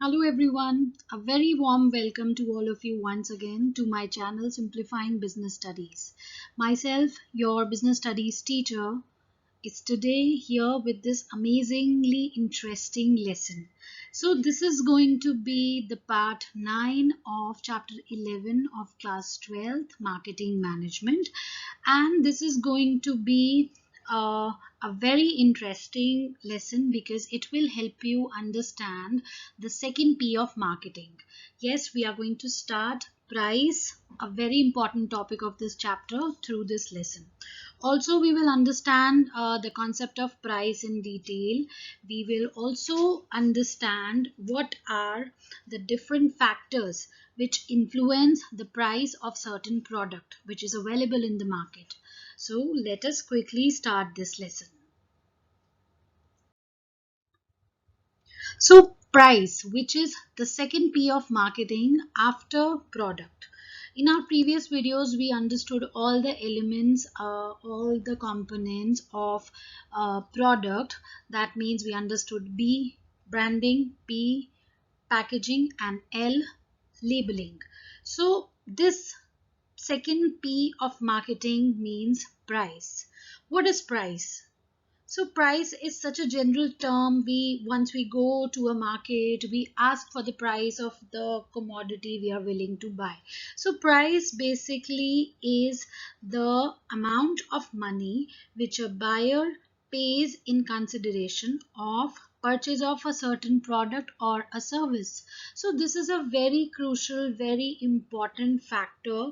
Hello everyone, a very warm welcome to all of you once again to my channel Simplifying Business Studies. Myself, your business studies teacher, is today here with this amazingly interesting lesson. So this is going to be the part 9 of chapter 11 of class 12th Marketing Management, and this is going to be a very interesting lesson because it will help you understand the second P of marketing. Yes, we are going to start price, a very important topic of this chapter, through this lesson. Also, we will understand the concept of price in detail. We will also understand what are the different factors which influence the price of certain product which is available in the market. So let us quickly start this lesson. So price, which is the second P of marketing after product. In our previous videos, we understood all the elements, all the components of product. That means we understood B, branding, P, packaging, and L, labeling. So this second P of marketing means price. What is price? So price is such a general term. Once we go to a market, we ask for the price of the commodity we are willing to buy. So price basically is the amount of money which a buyer pays in consideration of purchase of a certain product or a service. So this is a very crucial, very important factor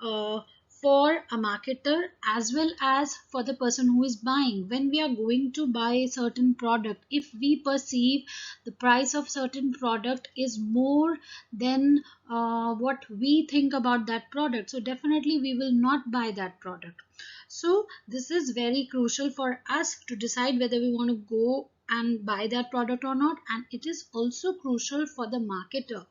uh, for a marketer as well as for the person who is buying. When we are going to buy a certain product, if we perceive the price of certain product is more than what we think about that product, so definitely we will not buy that product. So this is very crucial for us to decide whether we want to go and buy that product or not, and it is also crucial for the marketer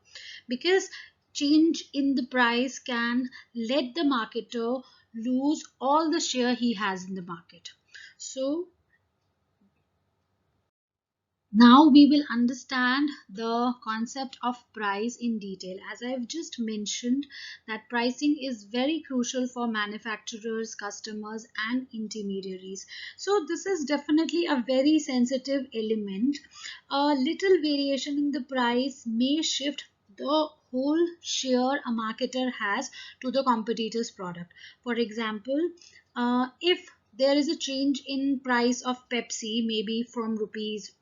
because change in the price can let the marketer lose all the share he has in the market. So now we will understand the concept of price in detail. As I've just mentioned, that pricing is very crucial for manufacturers, customers, and intermediaries. So this is definitely a very sensitive element. A little variation in the price may shift the whole share a marketer has to the competitor's product. For example, if there is a change in price of Pepsi, maybe from rupees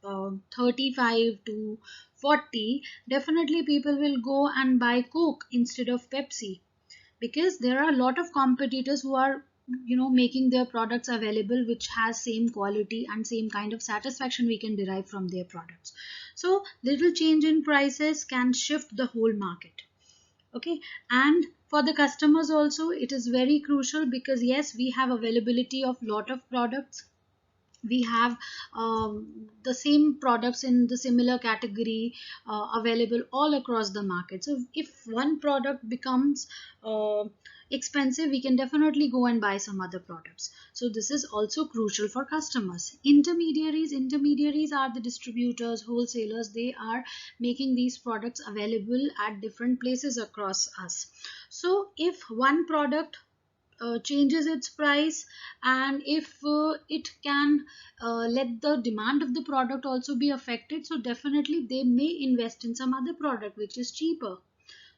35 to 40, definitely people will go and buy Coke instead of Pepsi because there are a lot of competitors who are making their products available which has same quality and same kind of satisfaction we can derive from their products. So little change in prices can shift the whole market. Okay, and for the customers also it is very crucial because yes, we have availability of lot of products. We have the same products in the similar category available all across the market. So if one product becomes uh, expensive, we can definitely go and buy some other products. So this is also crucial for customers. Intermediaries are the distributors, wholesalers. They are making these products available at different places across us. So if one product changes its price, and if it can let the demand of the product also be affected, so definitely they may invest in some other product which is cheaper.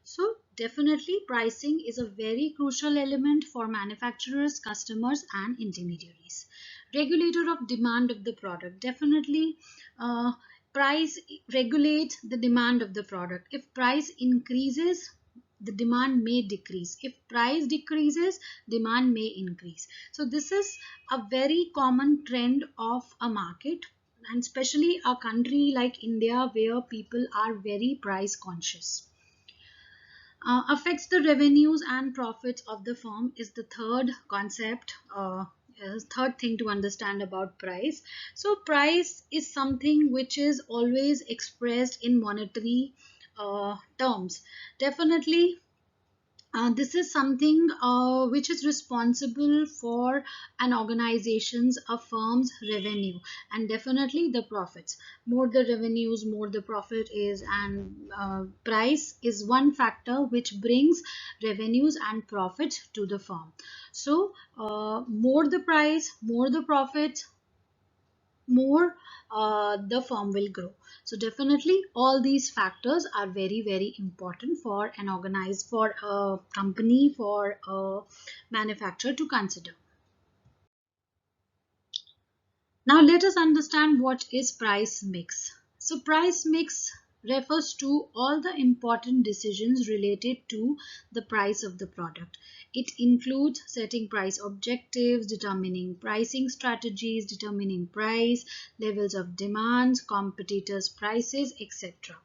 So definitely pricing is a very crucial element for manufacturers, customers, and intermediaries. Regulator of demand of the product. Definitely price regulates the demand of the product. If price increases, the demand may decrease. If price decreases, demand may increase. So this is a very common trend of a market, and especially a country like India where people are very price conscious. Affects the revenues and profits of the firm is the third concept, third thing to understand about price. So price is something which is always expressed in monetary terms. Definitely This is something which is responsible for an organization's, a firm's revenue, and definitely the profits. More the revenues, more the profit is, and price is one factor which brings revenues and profits to the firm. So more the price, more the profits, more the firm will grow. So definitely all these factors are very, very important for an organized, for a company, for a manufacturer to consider. Now let us understand what is price mix. So price mix refers to all the important decisions related to the price of the product. It includes setting price objectives, determining pricing strategies, determining price, levels of demands, competitors' prices, etc.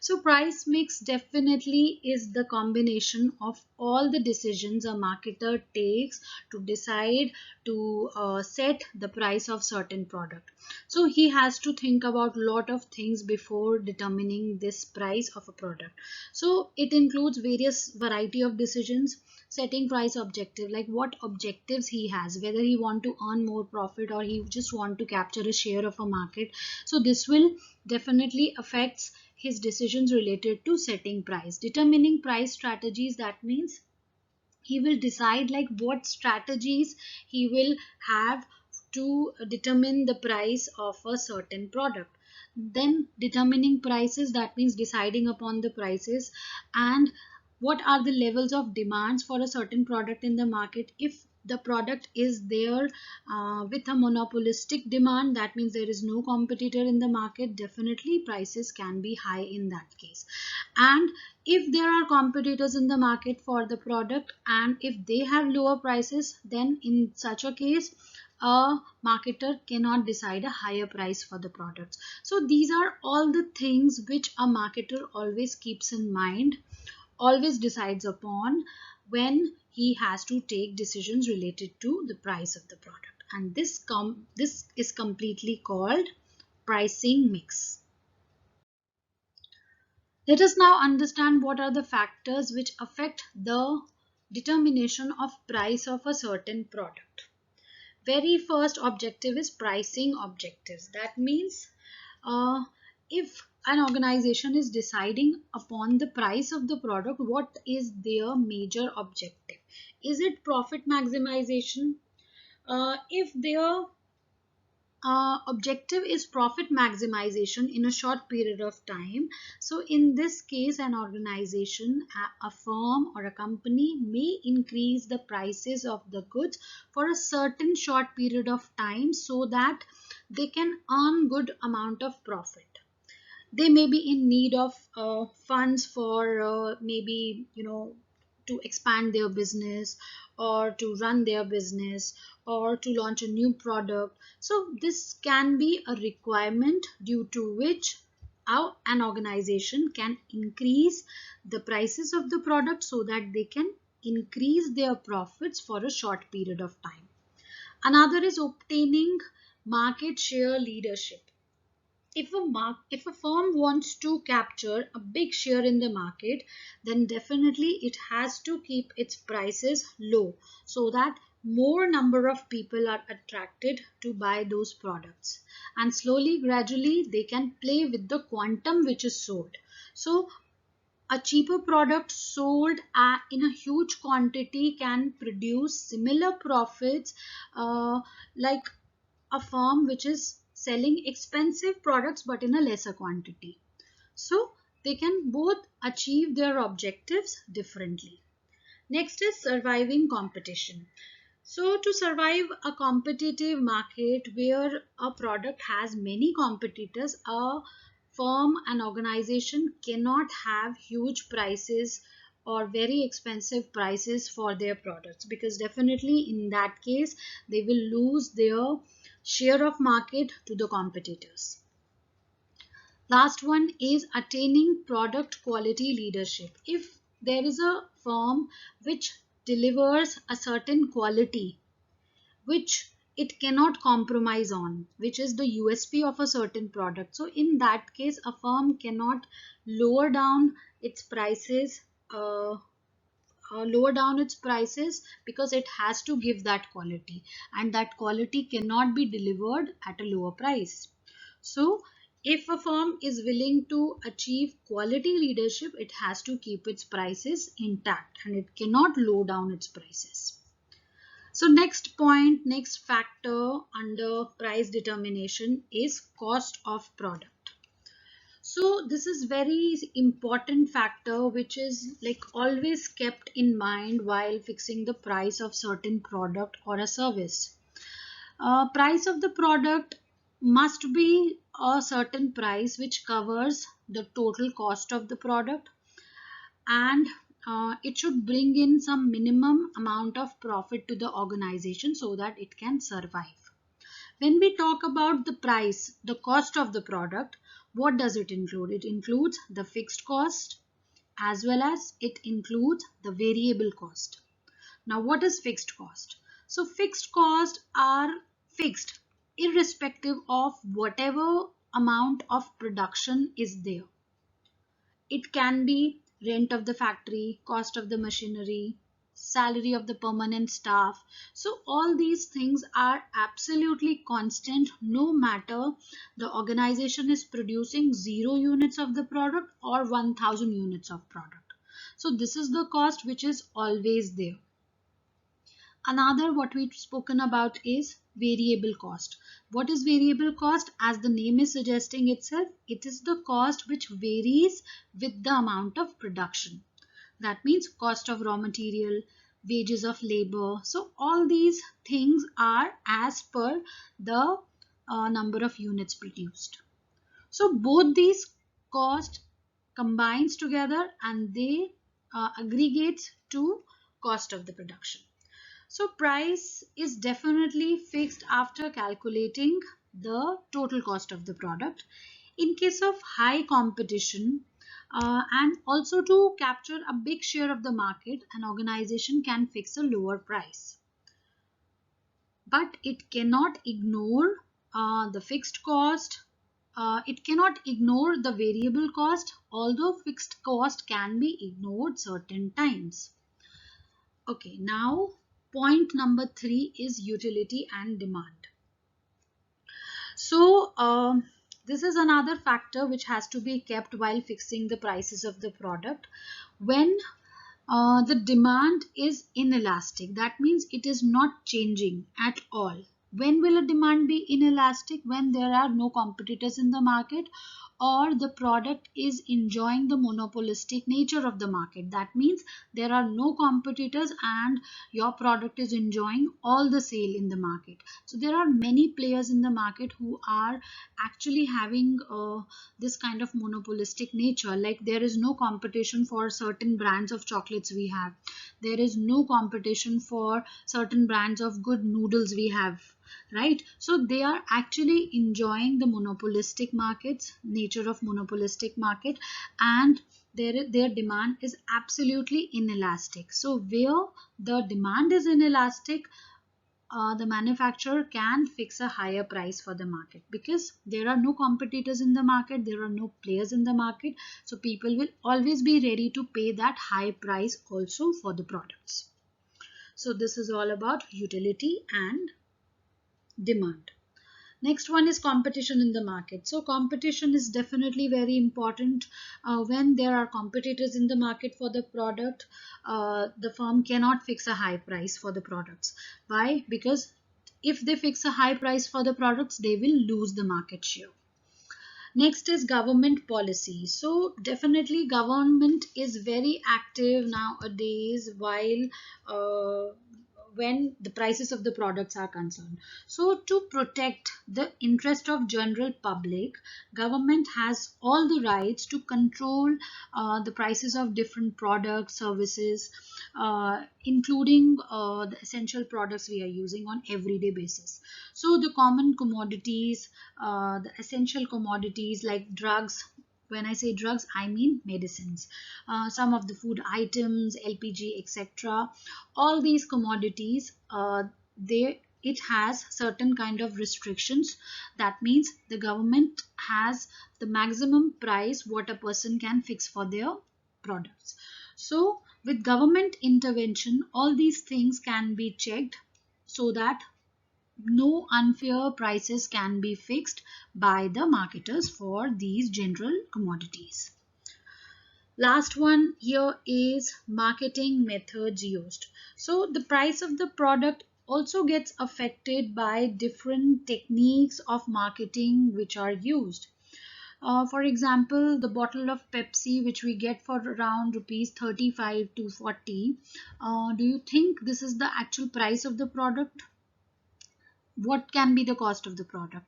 So price mix definitely is the combination of all the decisions a marketer takes to decide to set the price of certain product. So he has to think about lot of things before determining this price of a product. So it includes various variety of decisions. Setting price objective, like what objectives he has, whether he want to earn more profit or he just want to capture a share of a market. So this will definitely affects his decisions related to setting price. Determining price strategies, that means he will decide like what strategies he will have to determine the price of a certain product. Then determining prices, that means deciding upon the prices and what are the levels of demands for a certain product in the market. If the product is there with a monopolistic demand, that means there is no competitor in the market, definitely prices can be high in that case. And if there are competitors in the market for the product and if they have lower prices, then in such a case a marketer cannot decide a higher price for the products. So these are all the things which a marketer always keeps in mind, always decides upon when he has to take decisions related to the price of the product. And this is completely called pricing mix. Let us now understand what are the factors which affect the determination of price of a certain product. Very first objective is pricing objectives. That means uh, if an organization is deciding upon the price of the product, what is their major objective? Is it profit maximization? If their objective is profit maximization in a short period of time, so in this case an organization, a firm or a company may increase the prices of the goods for a certain short period of time so that they can earn good amount of profit. They may be in need of funds for maybe to expand their business or to run their business or to launch a new product. So this can be a requirement due to which how an organization can increase the prices of the product so that they can increase their profits for a short period of time. Another is obtaining market share leadership. If a firm wants to capture a big share in the market, then definitely it has to keep its prices low so that more number of people are attracted to buy those products, and slowly gradually they can play with the quantum which is sold. So a cheaper product sold in a huge quantity can produce similar profits like a firm which is selling expensive products but in a lesser quantity. So they can both achieve their objectives differently. Next is surviving competition. So to survive a competitive market where a product has many competitors, a firm, an organization cannot have huge prices or very expensive prices for their products, because definitely in that case they will lose their share of market to the competitors. Last one is attaining product quality leadership. If there is a firm which delivers a certain quality which it cannot compromise on, which is the USP of a certain product, so in that case a firm cannot lower down its prices lower down its prices because it has to give that quality, and that quality cannot be delivered at a lower price. So if a firm is willing to achieve quality leadership, it has to keep its prices intact and it cannot lower down its prices. So next point, next factor under price determination is cost of product. So this is very important factor which is like always kept in mind while fixing the price of certain product or a service. Price of the product must be a certain price which covers the total cost of the product, and it should bring in some minimum amount of profit to the organization so that it can survive. When we talk about the price, the cost of the product, what does it include? It includes the fixed cost as well as it includes the variable cost. Now, what is fixed cost? So, fixed costs are fixed irrespective of whatever amount of production is there. It can be rent of the factory, cost of the machinery, salary of the permanent staff. So all these things are absolutely constant no matter the organization is producing 0 units of the product or 1000 units of product. So this is the cost which is always there. Another what we've spoken about is variable cost. What is variable cost? As the name is suggesting itself, it is the cost which varies with the amount of production. That means cost of raw material, wages of labor. So all these things are as per the number of units produced. So both these cost combines together and they aggregates to cost of the production. So price is definitely fixed after calculating the total cost of the product. In case of high competition and also to capture a big share of the market, an organization can fix a lower price. But it cannot ignore the fixed cost. It cannot ignore the variable cost, although fixed cost can be ignored certain times. Okay, now point number 3 is utility and demand. So this is another factor which has to be kept while fixing the prices of the product. When the demand is inelastic, that means it is not changing at all. When will a demand be inelastic? When there are no competitors in the market or the product is enjoying the monopolistic nature of the market. That means there are no competitors and your product is enjoying all the sale in the market. So there are many players in the market who are actually having this kind of monopolistic nature. Like there is no competition for certain brands of chocolates we have. There is no competition for certain brands of good noodles we have, right? So they are actually enjoying the monopolistic markets, nature of monopolistic market, and their demand is absolutely inelastic. So where the demand is inelastic, the manufacturer can fix a higher price for the market because there are no competitors in the market, there are no players in the market, so people will always be ready to pay that high price also for the products. So this is all about utility and demand. Next one is competition in the market. So competition is definitely very important. When there are competitors in the market for the product, the firm cannot fix a high price for the products. Why? Because if they fix a high price for the products, they will lose the market share. Next is government policy. So definitely government is very active nowadays while when the prices of the products are concerned. So to protect the interest of general public, government has all the rights to control the prices of different products, services, including the essential products we are using on everyday basis. So the common commodities, the essential commodities like drugs. When I say drugs, I mean medicines, some of the food items, LPG, etc. All these commodities, it has certain kind of restrictions. That means the government has the maximum price what a person can fix for their products. So with government intervention, all these things can be checked so that no unfair prices can be fixed by the marketers for these general commodities. Last one here is marketing methods used. So the price of the product also gets affected by different techniques of marketing which are used. For example, the bottle of Pepsi which we get for around rupees 35 to 40, do you think this is the actual price of the product? What can be the cost of the product?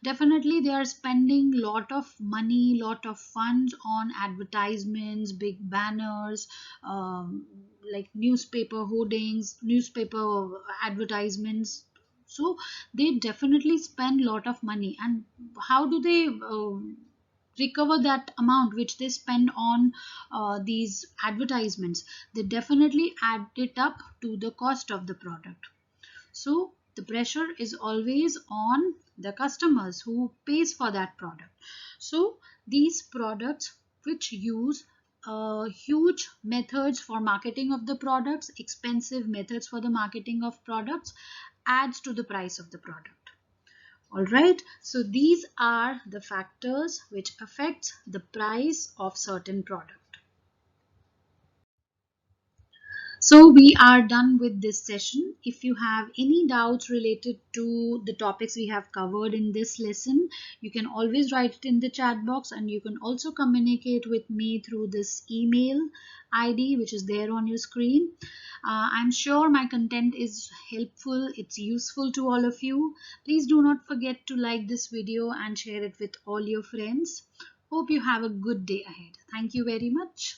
Definitely they are spending lot of money, lot of funds on advertisements, big banners, like newspaper hoardings, newspaper advertisements. So they definitely spend lot of money. And how do they recover that amount which they spend on these advertisements? They definitely add it up to the cost of the product. So the pressure is always on the customers who pays for that product. So these products which use huge methods for marketing of the products, expensive methods for the marketing of products, adds to the price of the product. All right, so these are the factors which affects the price of certain product. So we are done with this session. If you have any doubts related to the topics we have covered in this lesson, you can always write it in the chat box, and you can also communicate with me through this email ID which is there on your screen. I'm sure my content is helpful, it's useful to all of you. Please do not forget to like this video and share it with all your friends. Hope you have a good day ahead. Thank you very much.